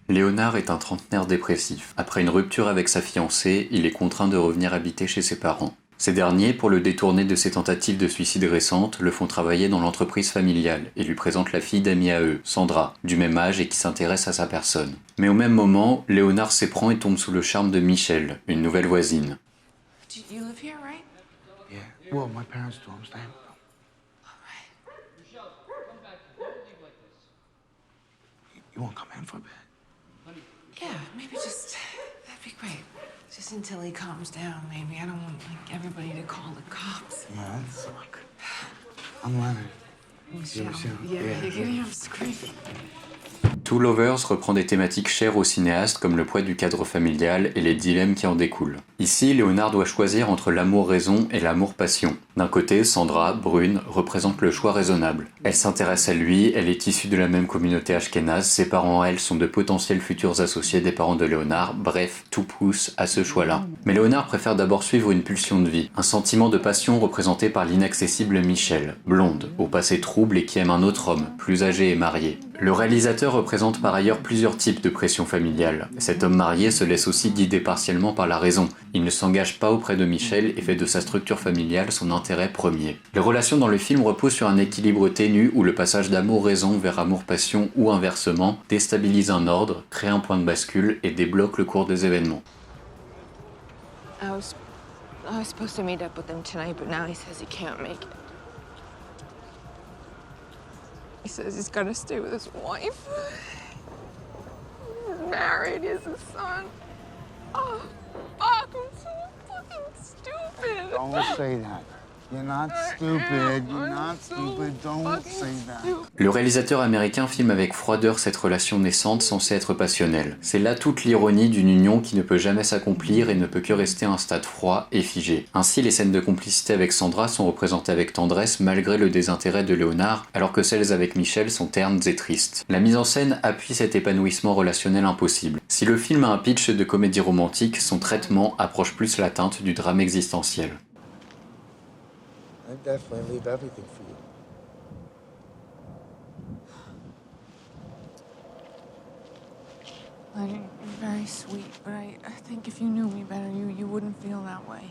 Léonard est un trentenaire dépressif. Après une rupture avec sa fiancée, il est contraint de revenir habiter chez ses parents. Ces derniers, pour le détourner de ses tentatives de suicide récentes, le font travailler dans l'entreprise familiale et lui présentent la fille d'amis à eux, Sandra, du même âge et qui s'intéresse à sa personne. Mais au même moment, Léonard s'éprend et tombe sous le charme de Michelle, une nouvelle voisine. You live here, right? Yeah. Well, my parents do. I'm staying. You won't come in for a bit? Yeah, maybe that'd be great. Just until he calms down, maybe. I don't want, everybody to call the cops. No, that's look. I'm Leonard. Michelle. Yeah. You're gonna have to scream. Two Lovers reprend des thématiques chères au cinéaste comme le poids du cadre familial et les dilemmes qui en découlent. Ici, Léonard doit choisir entre l'amour-raison et l'amour-passion. D'un côté, Sandra, brune, représente le choix raisonnable. Elle s'intéresse à lui, elle est issue de la même communauté ashkénaze, ses parents, elle, sont de potentiels futurs associés des parents de Léonard, bref, tout pousse à ce choix-là. Mais Léonard préfère d'abord suivre une pulsion de vie, un sentiment de passion représenté par l'inaccessible Michelle, blonde, au passé trouble et qui aime un autre homme, plus âgé et marié. Le réalisateur représente par ailleurs plusieurs types de pression familiale. Cet homme marié se laisse aussi guider partiellement par la raison. Il ne s'engage pas auprès de Michelle et fait de sa structure familiale son intérêt premier. Les relations dans le film reposent sur un équilibre ténu où le passage d'amour-raison vers amour-passion ou inversement déstabilise un ordre, crée un point de bascule et débloque le cours des événements. I was supposed to meet up with him tonight, but now he says he can't make it. He says he's gonna stay with his wife. He's married, he has a son. Oh, fuck, I'm so fucking stupid. Don't say that. You're not stupid. You're not stupid. Don't say that. Le réalisateur américain filme avec froideur cette relation naissante censée être passionnelle. C'est là toute l'ironie d'une union qui ne peut jamais s'accomplir et ne peut que rester à un stade froid et figé. Ainsi, les scènes de complicité avec Sandra sont représentées avec tendresse malgré le désintérêt de Léonard, alors que celles avec Michelle sont ternes et tristes. La mise en scène appuie cet épanouissement relationnel impossible. Si le film a un pitch de comédie romantique, son traitement approche plus la teinte du drame existentiel. I'd definitely leave everything for you. Lenny, you're very sweet, but I think if you knew me better, you wouldn't feel that way.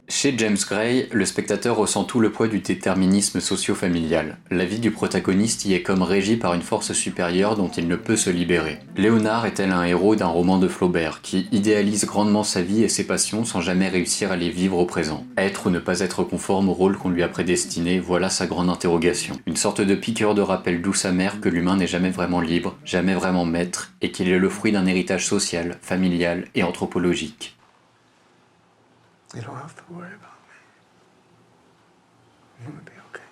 Chez James Gray, le spectateur ressent tout le poids du déterminisme socio-familial. La vie du protagoniste y est comme régie par une force supérieure dont il ne peut se libérer. Léonard est tel un héros d'un roman de Flaubert, qui idéalise grandement sa vie et ses passions sans jamais réussir à les vivre au présent. Être ou ne pas être conforme au rôle qu'on lui a prédestiné, voilà sa grande interrogation. Une sorte de piqûre de rappel douce amère que l'humain n'est jamais vraiment libre, jamais vraiment maître, et qu'il est le fruit d'un héritage social, familial et anthropologique. You don't have to worry about me. I'm gonna be okay.